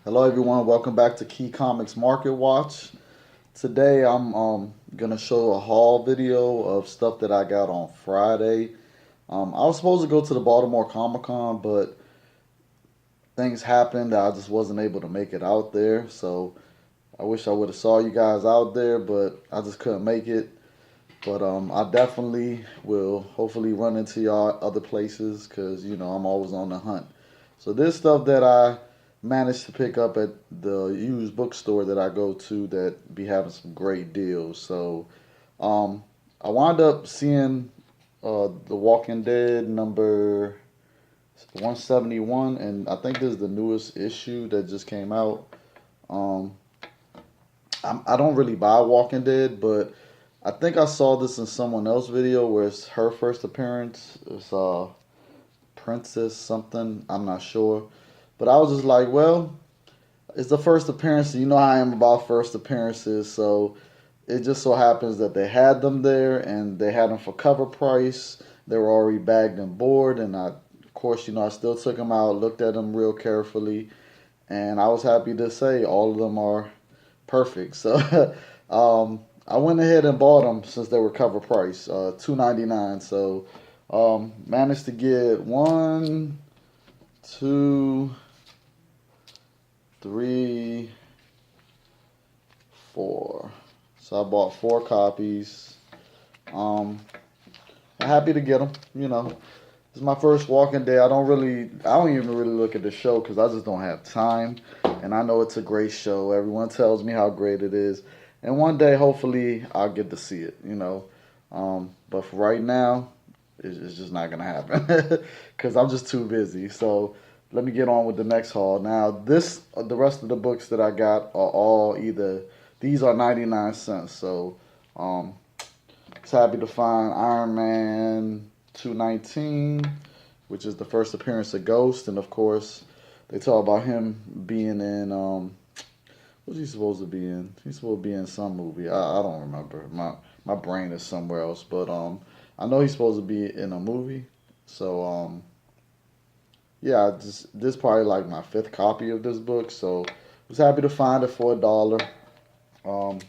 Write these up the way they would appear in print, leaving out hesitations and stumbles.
Hello everyone, welcome back to Key Comics Market Watch. Today I'm gonna show a haul video of stuff that I got on Friday. I was supposed to go to the Baltimore Comic Con, but things happened that I just wasn't able to make it out there. So I wish I would have saw you guys out there, but I just couldn't make it. But I definitely will hopefully run into y'all other places because I'm always on the hunt. So this stuff that I managed to pick up at the used bookstore that I go to that be having some great deals. So um, I wound up seeing The Walking Dead number 171, and I think this is the newest issue that just came out. Um, I don't really buy Walking Dead, but I think I saw this in someone else's video where it's her first appearance. It's Princess something. I'm not sure. But I was just like, well, it's the first appearance. You know how I am about first appearances. So it just so happens that they had them there and they had them for cover price. They were already bagged and board. And of course, I still took them out, looked at them real carefully. And I was happy to say all of them are perfect. So I went ahead and bought them since they were cover price, $2.99. So managed to get one, two, three, four. So I bought four copies. I'm happy to get them. It's my first walking day. I don't even really look at the show because I just don't have time. And I know it's a great show. Everyone tells me how great it is. And one day, hopefully, I'll get to see it. But for right now, it's just not going to happen because I'm just too busy. So let me get on with the next haul. Now, the rest of the books that I got are all these are 99 cents. So um, it's happy to find Iron Man 219, which is the first appearance of Ghost. And of course, they talk about him being in, what's he supposed to be in? He's supposed to be in some movie. I don't remember. My brain is somewhere else. But I know he's supposed to be in a movie. So yeah, this is probably like my fifth copy of this book. So I was happy to find it for $1. Um,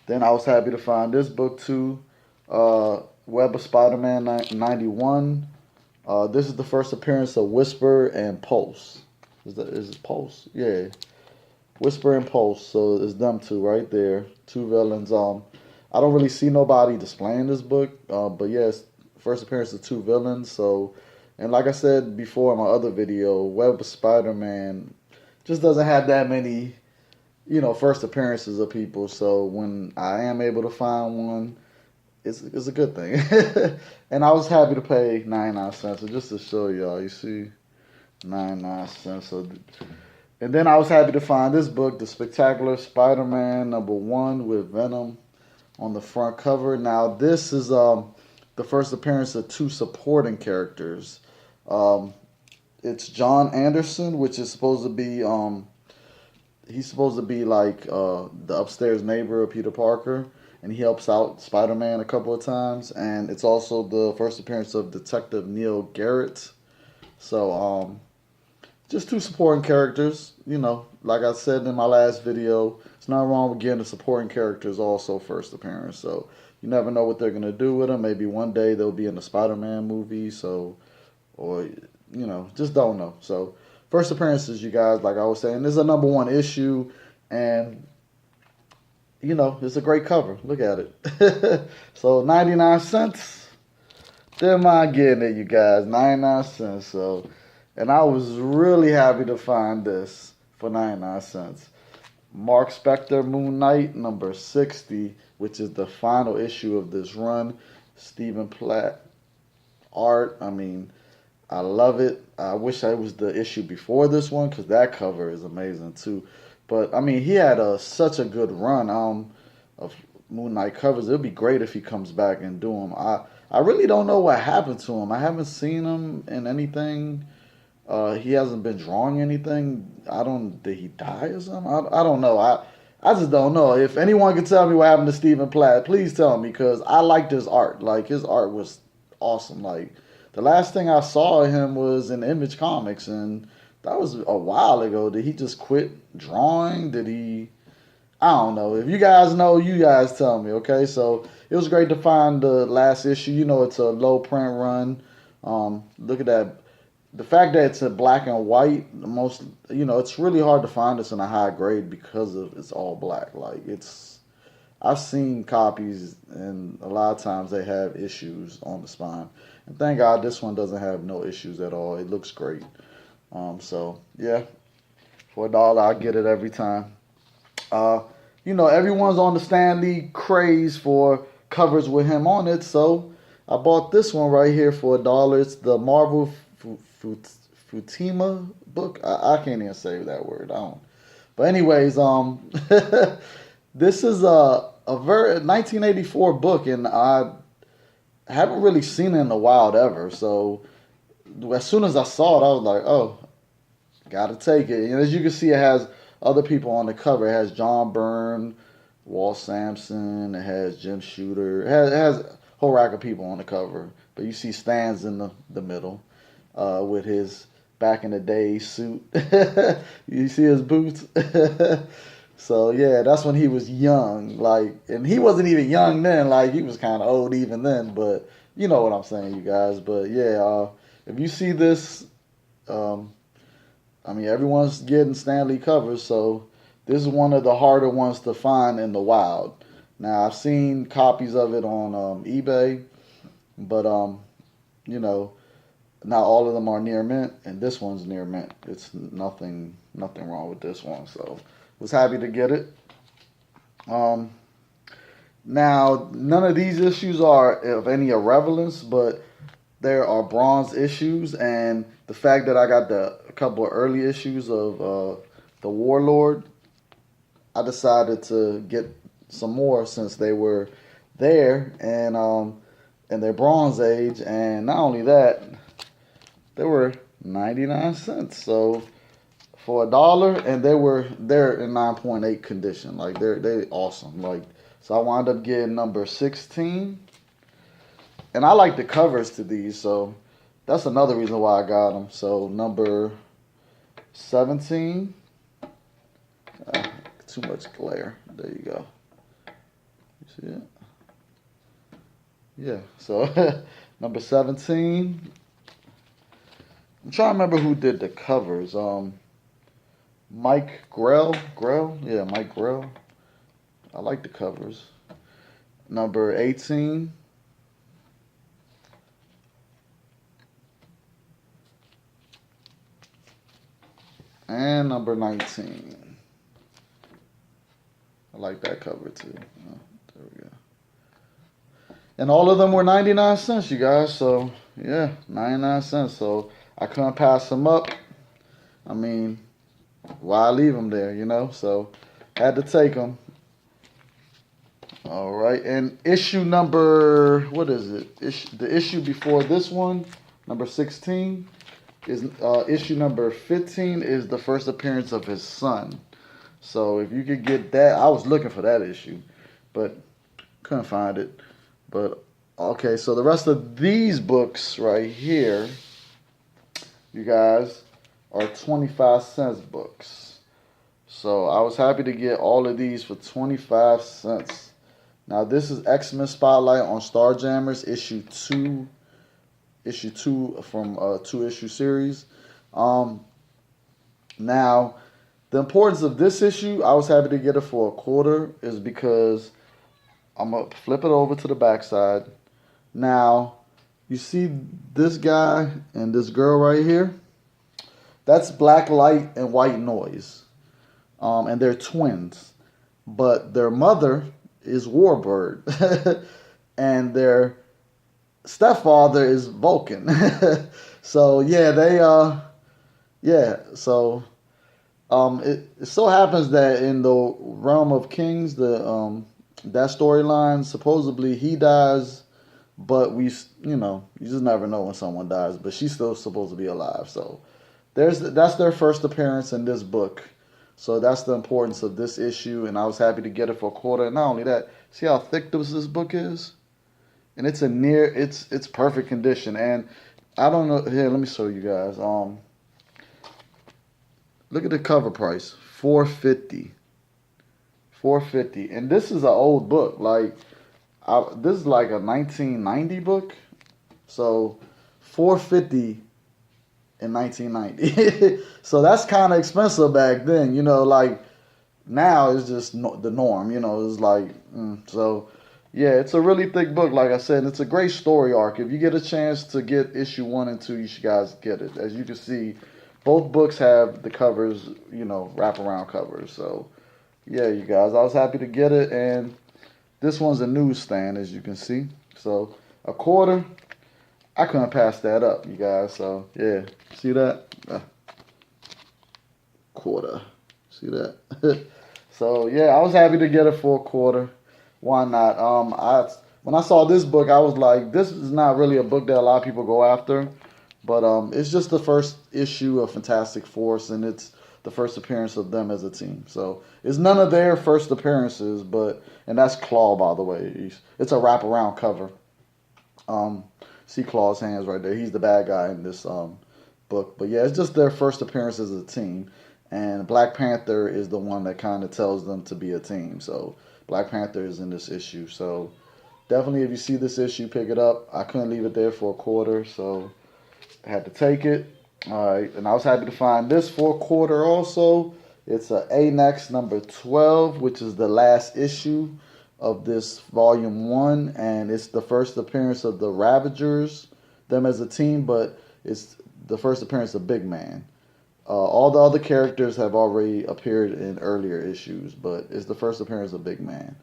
then I was happy to find this book too, Web of Spider-Man 91. This is the first appearance of Whisper and Pulse. Is it Pulse? Yeah, Whisper and Pulse. So it's them two right there, two villains. I don't really see nobody displaying this book, but yes, first appearance of two villains. So, and like I said before in my other video, Web of Spider-Man just doesn't have that many, first appearances of people. So when I am able to find one, it's a good thing. And I was happy to pay 99 cents. So just to show y'all, you see, 99 cents. So, and then I was happy to find this book, The Spectacular Spider-Man #1 with Venom on the front cover. Now this is the first appearance of two supporting characters. Um, it's John Anderson, which is supposed to be he's supposed to be like the upstairs neighbor of Peter Parker, and he helps out Spider-Man a couple of times. And it's also the first appearance of Detective Neil Garrett. So just two supporting characters. Like I said in my last video, it's not wrong with getting the supporting characters also first appearance. So you never know what they're gonna do with them. Maybe one day they'll be in the Spider-Man movie. So, or just don't know. So first appearances, you guys, like I was saying, this is a #1 issue, and it's a great cover. Look at it. So 99 cents. There mind getting it, you guys. 99 cents. So, and I was really happy to find this for 99 cents. Mark Spector Moon Knight number 60, which is the final issue of this run. Stephen Platt art. I mean, I love it. I wish I was the issue before this one because that cover is amazing too. But I mean, he had such a good run of Moon Knight covers. It'd be great if he comes back and do them. I really don't know what happened to him. I haven't seen him in anything. He hasn't been drawing anything. Did he die or something? I don't know. I just don't know. If anyone can tell me what happened to Stephen Platt, please tell me because I liked his art. Like his art was awesome. Like the last thing I saw of him was in Image Comics, and That was a while ago. Did he just quit drawing? Did he? I don't know. If you guys know, you guys tell me, okay? So it was great to find the last issue. You know, it's a low print run. Look at that. The fact that it's a black and white, it's really hard to find this in a high grade because of it's all black. Like I've seen copies, and a lot of times they have issues on the spine. And thank God this one doesn't have no issues at all. It looks great. So yeah, for $1, I get it every time. Everyone's on the Stan Lee craze for covers with him on it, so I bought this one right here for $1. It's the Marvel Futima book. I can't even say that word. I don't. But anyways, this is a very 1984 book, and I haven't really seen it in the wild ever. So as soon as I saw it, I was like, oh, gotta take it. And as you can see, it has other people on the cover. It has John Byrne, Walt Sampson. It has Jim Shooter. It has a whole rack of people on the cover. But you see Stan's in the middle with his back in the day suit. You see his boots. So yeah, that's when he was young. And he wasn't even young then. He was kind of old even then. But you know what I'm saying, you guys. But yeah, if you see this. Everyone's getting Stan Lee covers, so this is one of the harder ones to find in the wild. Now, I've seen copies of it on eBay, but, not all of them are near mint, and this one's near mint. It's nothing wrong with this one, so was happy to get it. Now, none of these issues are of any irrelevance, but there are bronze issues, and the fact that I got a couple of early issues of the Warlord, I decided to get some more since they were there and their Bronze Age, and not only that, they were 99 cents. So for $1, and they're in 9.8 condition. They're awesome. So I wound up getting number 16. And I like the covers to these, so that's another reason why I got them. So number 17. Too much glare. There you go. You see it? Yeah. So number 17. I'm trying to remember who did the covers. Mike Grell. Yeah, Mike Grell. I like the covers. Number 18. And number 19. I like that cover too. Oh, there we go. And all of them were 99 cents, you guys. So, yeah, 99 cents. So, I couldn't pass them up. Why leave them there, So, had to take them. All right. And issue number, what is it? The issue before this one, number 16. Is issue number 15 is the first appearance of his son. So if you could get that, I was looking for that issue, but couldn't find it. But okay, so the rest of these books right here, you guys, are 25 cents books. So I was happy to get all of these for 25 cents. Now this is X-Men Spotlight on Starjammers, issue 2. Issue 2 from a 2-issue series. Now, the importance of this issue, I was happy to get it for $0.25, is because I'm going to flip it over to the backside. Now, you see this guy and this girl right here? That's Black Light and White Noise. And they're twins. But their mother is Warbird. And their stepfather is Vulcan. So yeah, it so happens that in the realm of Kings, that storyline, supposedly he dies, but you just never know when someone dies, but she's still supposed to be alive. So that's their first appearance in this book. So that's the importance of this issue, and I was happy to get it for $0.25. And not only that, see how thick this book is? And it's it's perfect condition. And I don't know, here, let me show you guys. Look at the cover price, 450. 450, and this is an old book. Like this is like a 1990 book, so 450 in 1990. So that's kind of expensive back then. You know, like now it's just the norm. You know, it's like so. Yeah, it's a really thick book, like I said. And it's a great story arc. If you get a chance to get issue 1 and 2, you should guys get it. As you can see, both books have the covers, you know, wraparound covers. So yeah, you guys, I was happy to get it, and this one's a newsstand, as you can see. So a quarter, I couldn't pass that up, you guys. So yeah, see that? Quarter. See that? So yeah, I was happy to get it for a quarter. Why not? When I saw this book, I was like, this is not really a book that a lot of people go after, but it's just the first issue of Fantastic Force, and it's the first appearance of them as a team. So it's none of their first appearances, and that's Claw, by the way. It's a wraparound cover. See Claw's hands right there. He's the bad guy in this book. But yeah, it's just their first appearance as a team. And Black Panther is the one that kind of tells them to be a team. So Black Panther is in this issue. So definitely, if you see this issue, pick it up. I couldn't leave it there for a quarter, so I had to take it. All right, and I was happy to find this for a quarter also. It's a A-Next number 12, which is the last issue of this volume 1, and it's the first appearance of the Ravagers, them as a team, but it's the first appearance of Big Man. All the other characters have already appeared in earlier issues, but it's the first appearance of Big Man,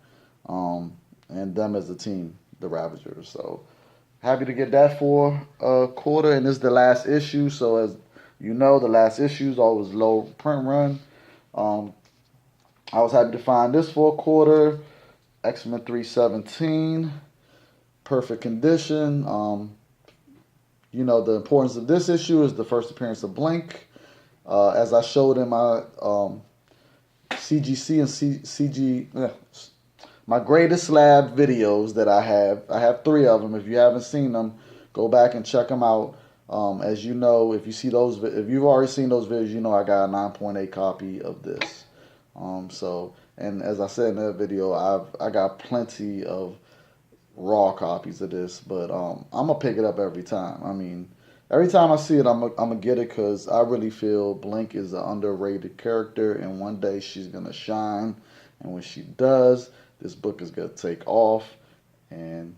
and them as a team, the Ravagers. So happy to get that for a quarter, and this is the last issue. So as you know, the last issue is always low print run. I was happy to find this for a quarter. X-Men 317, perfect condition. You know, the importance of this issue is the first appearance of Blink. As I showed in my CGC and my greatest lab videos that I have 3 of them. If you haven't seen them, go back and check them out. As you know, if you've already seen those videos, you know I got a 9.8 copy of this. And as I said in that video, I got plenty of raw copies of this, but I'm gonna pick it up every time. I mean, every time I see it, I'm gonna get it, because I really feel Blink is an underrated character, and one day she's gonna shine. And when she does, this book is gonna take off, and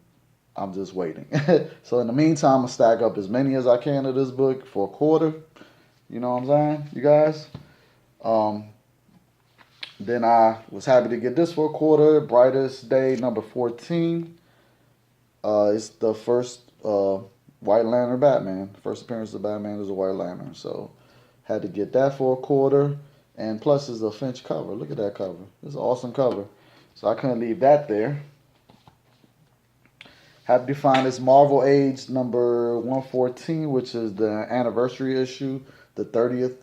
I'm just waiting. So in the meantime, I'm gonna stack up as many as I can of this book for a quarter. You know what I'm saying, you guys? Then I was happy to get this for a quarter. Brightest Day number 14. It's the first White Lantern Batman. First appearance of Batman is a White Lantern. So had to get that for a quarter. And plus it's a Finch cover. Look at that cover. It's an awesome cover. So I couldn't leave that there. Happy to find this Marvel Age number 114, which is the anniversary issue, the 30th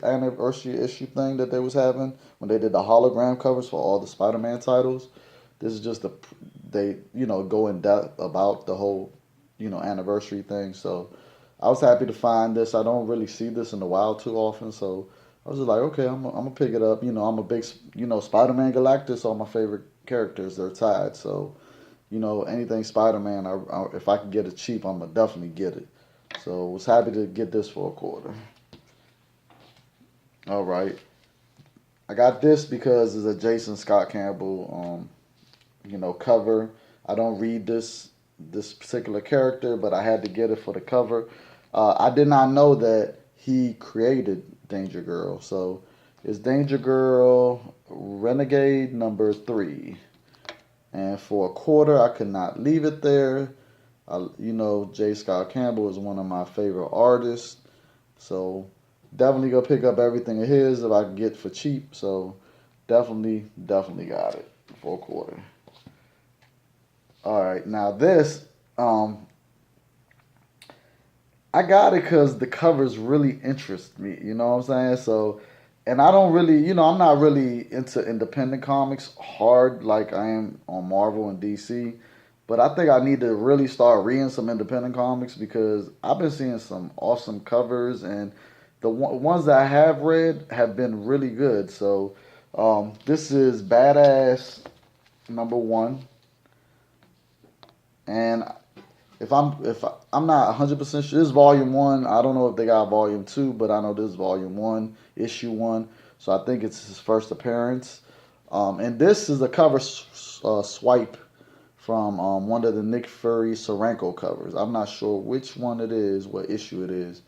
anniversary issue thing that they was having when they did the hologram covers for all the Spider-Man titles. This is just they go in depth about the whole anniversary thing. So I was happy to find this. I don't really see this in the wild too often, so I was just like, okay, I'm gonna pick it up. I'm a big Spider-Man, Galactus, all my favorite characters. They're tied, so anything Spider-Man, if I can get it cheap, I'm gonna definitely get it. So was happy to get this for a quarter. All right, I got this because it's a Jason Scott Campbell, cover. I don't read this particular character, but I had to get it for the cover. I did not know that he created Danger Girl. So it's Danger Girl Renegade number 3. And for a quarter, I could not leave it there. J. Scott Campbell is one of my favorite artists. So definitely go pick up everything of his if I can get for cheap. So definitely got it for a quarter. All right, now this, I got it because the covers really interest me. You know what I'm saying? So, and I don't really, I'm not really into independent comics hard like I am on Marvel and DC. But I think I need to really start reading some independent comics because I've been seeing some awesome covers, and the ones that I have read have been really good. So this is Badass #1, and I'm not 100% sure, this is volume 1. I don't know if they got volume 2, but I know this is volume 1, issue 1. So I think it's his first appearance. And this is a cover swipe from one of the Nick Fury Soranko covers. I'm not sure which one it is, what issue it is,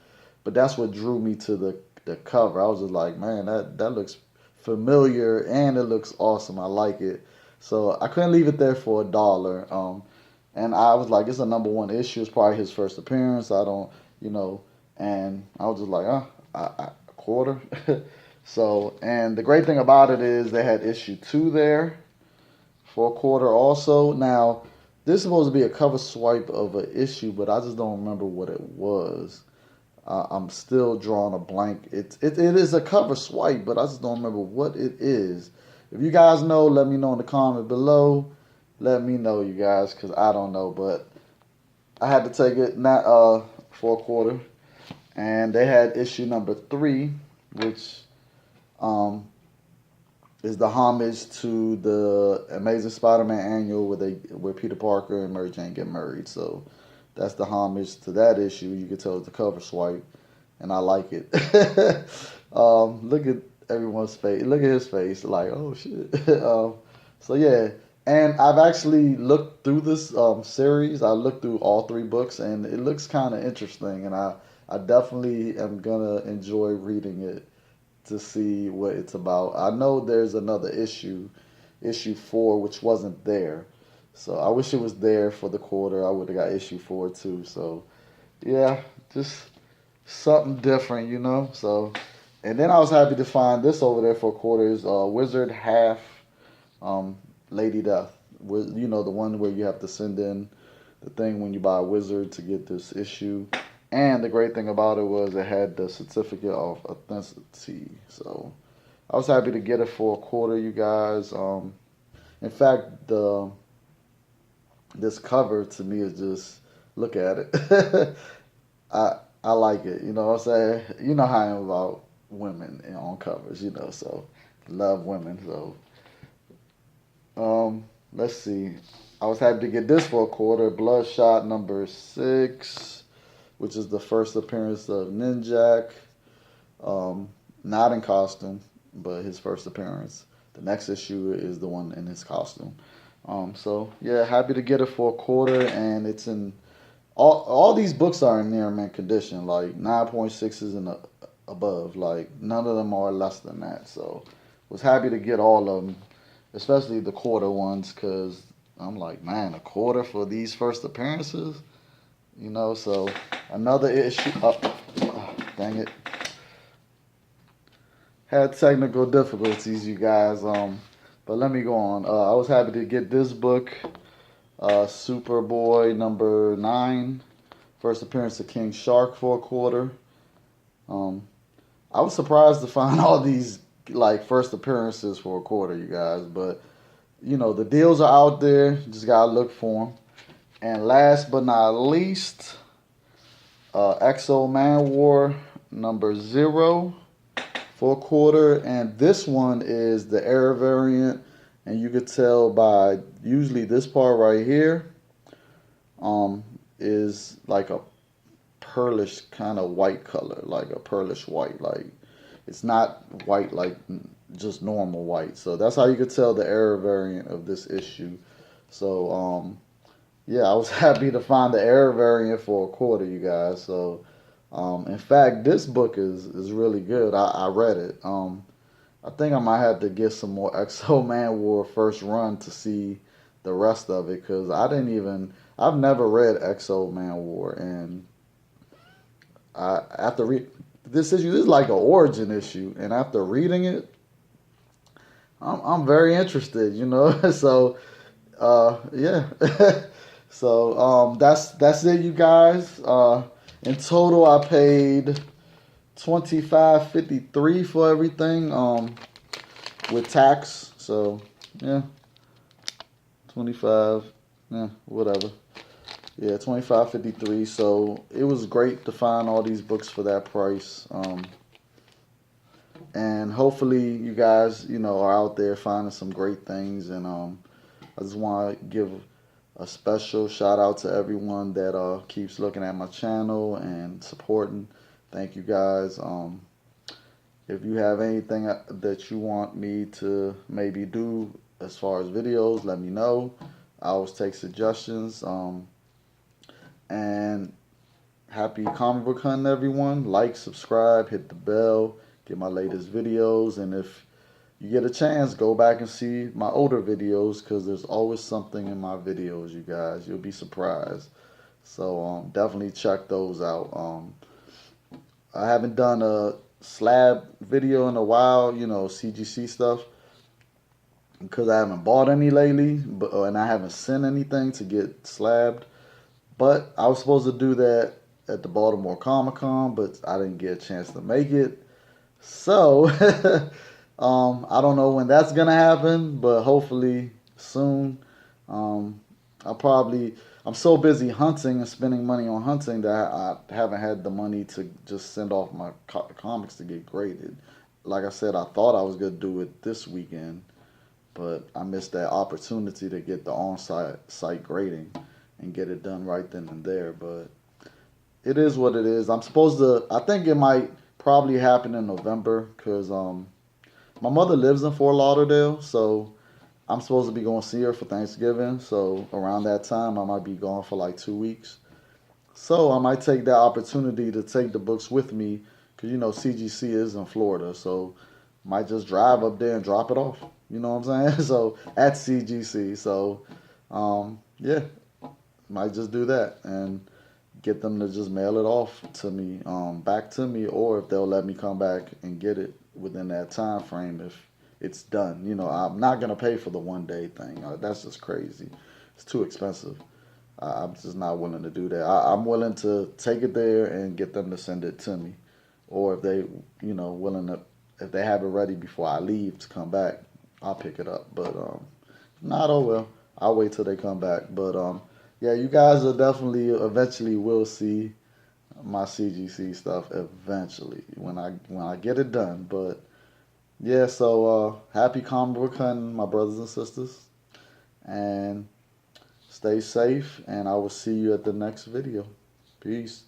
but that's what drew me to the cover. I was just like, man, that looks familiar and it looks awesome. I like it. So I couldn't leave it there for $1. And I was like, it's a #1 issue. It's probably his first appearance. I don't, and I was just like, a quarter. So, and the great thing about it is they had issue 2 there for a quarter also. Now, this is supposed to be a cover swipe of an issue, but I just don't remember what it was. I'm still drawing a blank. It is a cover swipe, but I just don't remember what it is. If you guys know, let me know in the comment below. Let me know, you guys, because I don't know. But I had to take it for a quarter. And they had issue #3, which is the homage to the Amazing Spider-Man annual where Peter Parker and Mary Jane get married. So that's the homage to that issue. You can tell it's the cover swipe, and I like it. Look at everyone's face. Look at his face, like, oh shit. So yeah, and I've actually looked through this series. I looked through all 3 books, and it looks kind of interesting, and I definitely am gonna enjoy reading it to see what it's about. I know there's another issue 4, which wasn't there. So I wish it was there for the quarter. I would have got issue 4 too. So yeah, just something different. So, and then I was happy to find this over there for a quarter. Is Wizard half Lady Death. The one where you have to send in the thing when you buy a Wizard to get this issue. And the great thing about it was it had the certificate of authenticity. So I was happy to get it for a quarter, you guys. In fact, this cover to me is just, look at it. I like it. You know what I'm saying? You know how I am about women on covers. So love women. So let's see. I was happy to get this for a quarter. Bloodshot #6. Which is the first appearance of Ninjak. Not in costume, but his first appearance. The next issue is the one in his costume. So yeah, happy to get it for a quarter, and it's in all these books are in near mint condition, like 9.6s and above. Like none of them are less than that. So was happy to get all of them, especially the quarter ones, because I'm like, man, a quarter for these first appearances. So another issue. Dang it. Had technical difficulties, you guys. But let me go on. I was happy to get this book, Superboy #9, first appearance of King Shark for a quarter. I was surprised to find all these first appearances for a quarter, you guys. But the deals are out there. Just gotta look for them. And last but not least, Exo Man War #0 for a quarter. And this one is the air variant. And you could tell by usually this part right here is like a pearlish kind of white color, like a pearlish white. Like it's not white like just normal white. So that's how you could tell the air variant of this issue. So yeah, I was happy to find the air variant for a quarter, you guys. So, in fact, this book is really good. I read it. I think I might have to get some more Exo Man War first run to see the rest of it, because I've never read Exo Man War, and after read this issue, this is like an origin issue, and after reading it, I'm very interested, So, yeah. So that's it, you guys. In total, I paid $25.53 for everything with tax. So yeah, 25. Yeah, whatever. Yeah, $25.53. So it was great to find all these books for that price. And hopefully you guys, are out there finding some great things. And I just want to give a special shout out to everyone that keeps looking at my channel and supporting. Thank you guys. If you have anything that you want me to maybe do as far as videos, let me know. I always take suggestions. And happy comic book hunting, everyone. Like, subscribe, hit the bell, get my latest videos. And if you get a chance, go back and see my older videos, because there's always something in my videos, you guys. You'll be surprised. So definitely check those out. I haven't done a slab video in a while, CGC stuff, because I haven't bought any lately, and I haven't sent anything to get slabbed. But I was supposed to do that at the Baltimore Comic Con, but I didn't get a chance to make it. So I don't know when that's gonna happen, but hopefully soon. Um, I'm so busy hunting and spending money on hunting that I haven't had the money to just send off my comics to get graded. Like I said, I thought I was gonna do it this weekend, but I missed that opportunity to get the on-site grading and get it done right then and there. But it is what it is. I think it might probably happen in November, because my mother lives in Fort Lauderdale, so I'm supposed to be going to see her for Thanksgiving. So around that time, I might be gone for like 2 weeks. So I might take that opportunity to take the books with me, because CGC is in Florida, so might just drive up there and drop it off. You know what I'm saying? So at CGC. So yeah, might just do that and get them to just mail it off to me, back to me, or if they'll let me come back and get it within that time frame if it's done. I'm not gonna pay for the 1 day thing. That's just crazy. It's too expensive. I'm just not willing to do that. I'm willing to take it there and get them to send it to me, or if they, willing to, if they have it ready before I leave to come back, I'll pick it up. But not, oh well. I'll wait till they come back. But yeah, you guys will definitely eventually will see my CGC stuff eventually when I get it done. But yeah, so happy comic book hunting, my brothers and sisters, and stay safe. And I will see you at the next video. Peace.